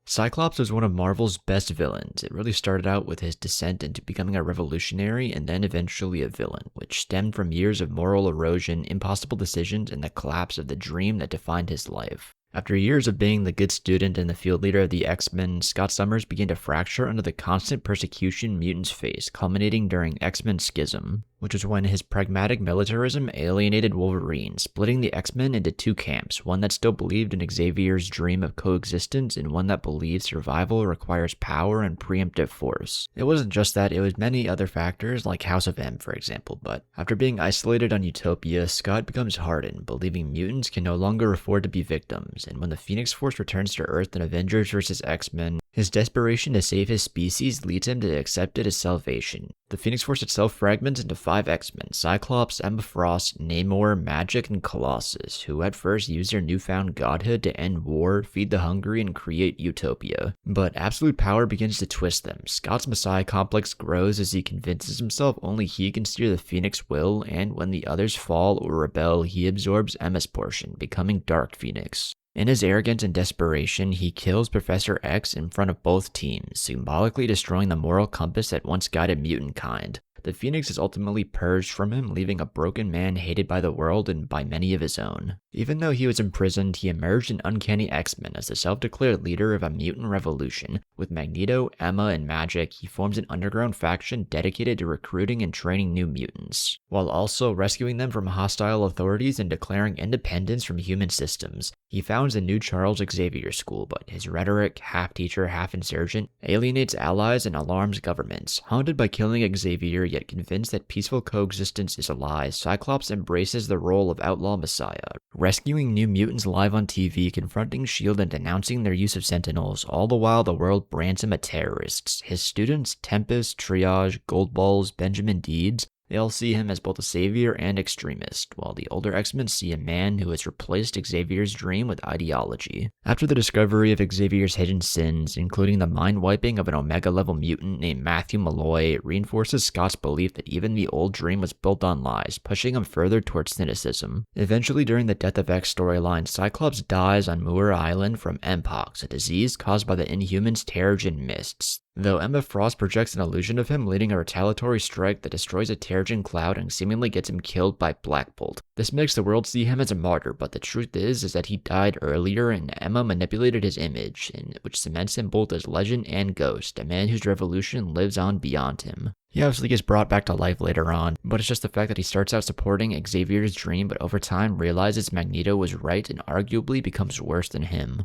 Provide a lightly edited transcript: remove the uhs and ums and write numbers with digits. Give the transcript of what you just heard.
Cyclops was one of Marvel's best villains. It really started out with his descent into becoming a revolutionary and then eventually a villain, which stemmed from years of moral erosion, impossible decisions, and the collapse of the dream that defined his life. After years of being the good student and the field leader of the X-Men, Scott Summers began to fracture under the constant persecution mutants face, culminating during X-Men Schism, which was when his pragmatic militarism alienated Wolverine, splitting the X-Men into two camps, one that still believed in Xavier's dream of coexistence and one that believed survival requires power and preemptive force. It wasn't just that, it was many other factors like House of M, for example, but after being isolated on Utopia, Scott becomes hardened, believing mutants can no longer afford to be victims, and when the Phoenix Force returns to Earth in Avengers vs. X-Men, his desperation to save his species leads him to accept it as salvation. The Phoenix Force itself fragments into 5 X-Men: Cyclops, Emma Frost, Namor, Magik, and Colossus, who at first use their newfound godhood to end war, feed the hungry, and create utopia. But absolute power begins to twist them. Scott's Messiah complex grows as he convinces himself only he can steer the Phoenix will, and when the others fall or rebel, he absorbs Emma's portion, becoming Dark Phoenix. In his arrogance and desperation, he kills Professor X in front of both teams, symbolically destroying the moral compass that once guided mutant kind. The Phoenix is ultimately purged from him, leaving a broken man hated by the world and by many of his own. Even though he was imprisoned, he emerged in Uncanny X-Men as the self-declared leader of a mutant revolution. With Magneto, Emma, and Magik, he forms an underground faction dedicated to recruiting and training new mutants, while also rescuing them from hostile authorities and declaring independence from human systems. He founds the new Charles Xavier School, but his rhetoric, half-teacher, half-insurgent, alienates allies and alarms governments. Haunted by killing Xavier, yet convinced that peaceful coexistence is a lie, Cyclops embraces the role of outlaw messiah, rescuing new mutants live on TV, confronting S.H.I.E.L.D. and denouncing their use of Sentinels, all the while the world brands him a terrorist. His students, Tempest, Triage, Goldballs, Benjamin Deeds, they all see him as both a savior and extremist, while the older X-Men see a man who has replaced Xavier's dream with ideology. After the discovery of Xavier's hidden sins, including the mind-wiping of an Omega-level mutant named Matthew Malloy, it reinforces Scott's belief that even the old dream was built on lies, pushing him further towards cynicism. Eventually, during the Death of X storyline, Cyclops dies on Muir Island from Mpox, a disease caused by the Inhumans' Terrigen mists. Though Emma Frost projects an illusion of him leading a retaliatory strike that destroys a Terrigen cloud and seemingly gets him killed by Black Bolt. This makes the world see him as a martyr, but the truth is that he died earlier and Emma manipulated his image, which cements him both as legend and ghost, a man whose revolution lives on beyond him. He obviously gets brought back to life later on, but it's just the fact that he starts out supporting Xavier's dream, but over time realizes Magneto was right and arguably becomes worse than him.